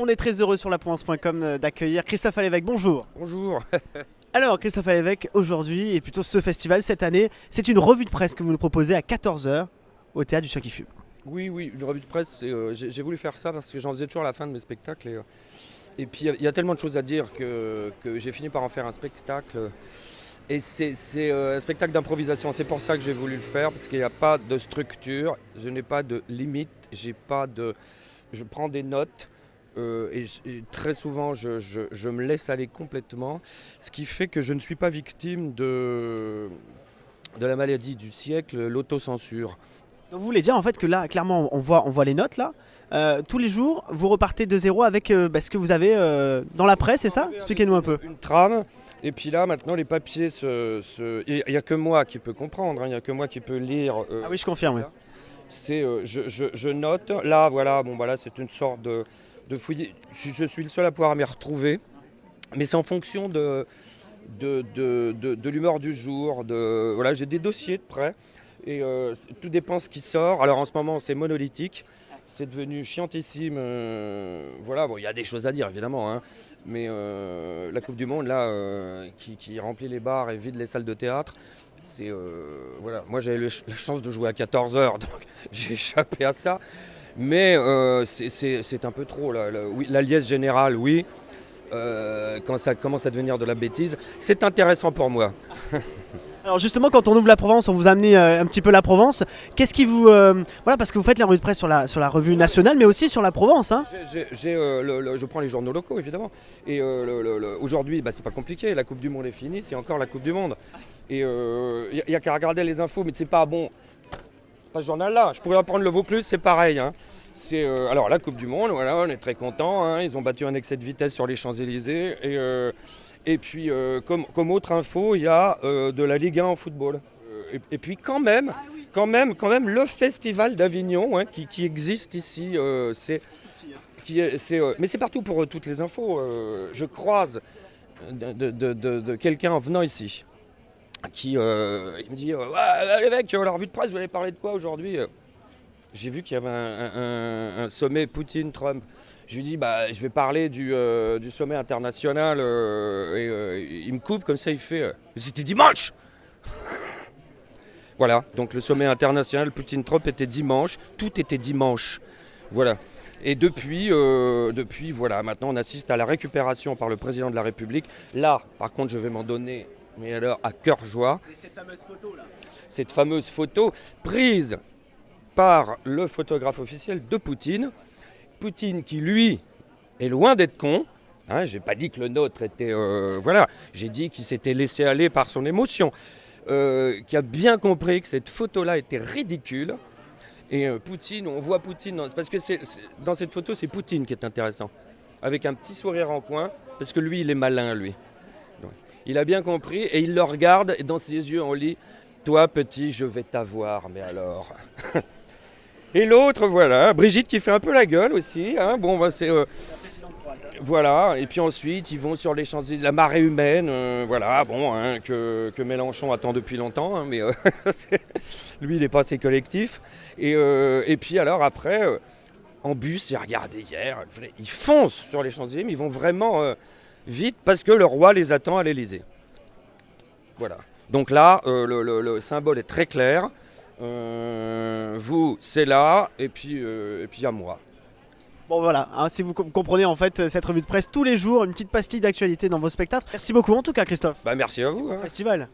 On est très heureux sur laprovence.com d'accueillir Christophe Alévèque. Bonjour. Bonjour. Alors Christophe Alévèque, aujourd'hui et plutôt ce festival cette année, c'est une revue de presse que vous nous proposez à 14h au théâtre du Chat qui fume. Oui, une revue de presse, j'ai voulu faire ça parce que j'en faisais toujours à la fin de mes spectacles. Et puis il y a tellement de choses à dire que j'ai fini par en faire un spectacle. Et c'est un spectacle d'improvisation, c'est pour ça que j'ai voulu le faire, parce qu'il n'y a pas de structure, je n'ai pas de limite, je prends des notes. Et très souvent je me laisse aller complètement, ce qui fait que je ne suis pas victime de la maladie du siècle, l'autocensure. Donc vous voulez dire en fait que là, clairement, on voit les notes là. Tous les jours, vous repartez de zéro avec ce que vous avez dans la presse, c'est ça? Expliquez-nous un peu. Une trame, et puis là maintenant les papiers, il n'y a que moi qui peux comprendre, il n'y a que moi qui peux lire. Ah oui, je confirme. Oui. Je note, là voilà, c'est une sorte de fouillis. Je suis le seul à pouvoir m'y retrouver, mais c'est en fonction de l'humeur du jour. Voilà, j'ai des dossiers de près et tout dépend ce qui sort. Alors en ce moment c'est monolithique, c'est devenu chiantissime. Voilà, il y a des choses à dire évidemment, hein, mais la Coupe du Monde là, qui remplit les bars et vide les salles de théâtre. Voilà. Moi j'avais la chance de jouer à 14h, donc j'ai échappé à ça. Mais c'est un peu trop, oui, la liesse générale, oui. Quand ça commence à devenir de la bêtise, c'est intéressant pour moi. Alors justement, quand on ouvre la Provence, on vous a amené un petit peu la Provence. Qu'est-ce qui vous... voilà, parce que vous faites la revue de presse sur la revue nationale, mais aussi sur la Provence. Hein. Je prends les journaux locaux, évidemment. Et aujourd'hui, c'est pas compliqué. La Coupe du Monde est finie, c'est encore la Coupe du Monde. Et il n'y a qu'à regarder les infos, mais c'est pas bon. Pas ce journal-là, je pourrais en prendre le Vaucluse, c'est pareil. Hein. Alors la Coupe du Monde, voilà, on est très contents. Hein. Ils ont battu un excès de vitesse sur les Champs-Élysées. Et puis, comme autre info, il y a de la Ligue 1 en football. Et puis quand même, le Festival d'Avignon, hein, qui existe ici, mais c'est partout pour toutes les infos. Je croise de quelqu'un en venant ici. Il me dit Alévèque, la revue de presse, vous allez parler de quoi aujourd'hui? J'ai vu qu'il y avait un sommet Poutine-Trump. Je lui dis je vais parler du sommet international il me coupe comme ça, il fait c'était dimanche. Voilà, donc le sommet international Poutine-Trump était dimanche, tout était dimanche. Voilà. Et depuis, voilà, maintenant on assiste à la récupération par le président de la République. Là, par contre, je vais m'en donner, mais alors à cœur joie. Et cette fameuse photo là. Cette fameuse photo prise par le photographe officiel de Poutine. Poutine qui, lui, est loin d'être con. Hein, j'ai pas dit que le nôtre était... voilà, j'ai dit qu'il s'était laissé aller par son émotion. Qui a bien compris que cette photo-là était ridicule. Et Poutine, on voit Poutine, parce que dans cette photo, c'est Poutine qui est intéressant. Avec un petit sourire en coin, parce que lui, il est malin, lui. Donc, il a bien compris, et il le regarde, et dans ses yeux, on lit « Toi, petit, je vais t'avoir, mais alors... » Et l'autre, voilà, Brigitte qui fait un peu la gueule aussi. Hein, c'est... Voilà, et puis ensuite, ils vont sur les Champs-Élysées, la marée humaine, voilà, que Mélenchon attend depuis longtemps, hein, mais lui, il n'est pas assez collectif. Et puis alors après, en bus, j'ai regardé hier, ils foncent sur les Champs-Élysées, mais ils vont vraiment vite parce que le roi les attend à l'Élysée. Voilà. Donc là, le symbole est très clair. Vous, c'est là, et puis il y a moi. Bon voilà, hein, si vous comprenez en fait cette revue de presse tous les jours, une petite pastille d'actualité dans vos spectacles. Merci beaucoup en tout cas Christophe. Merci à vous. Hein. Festival.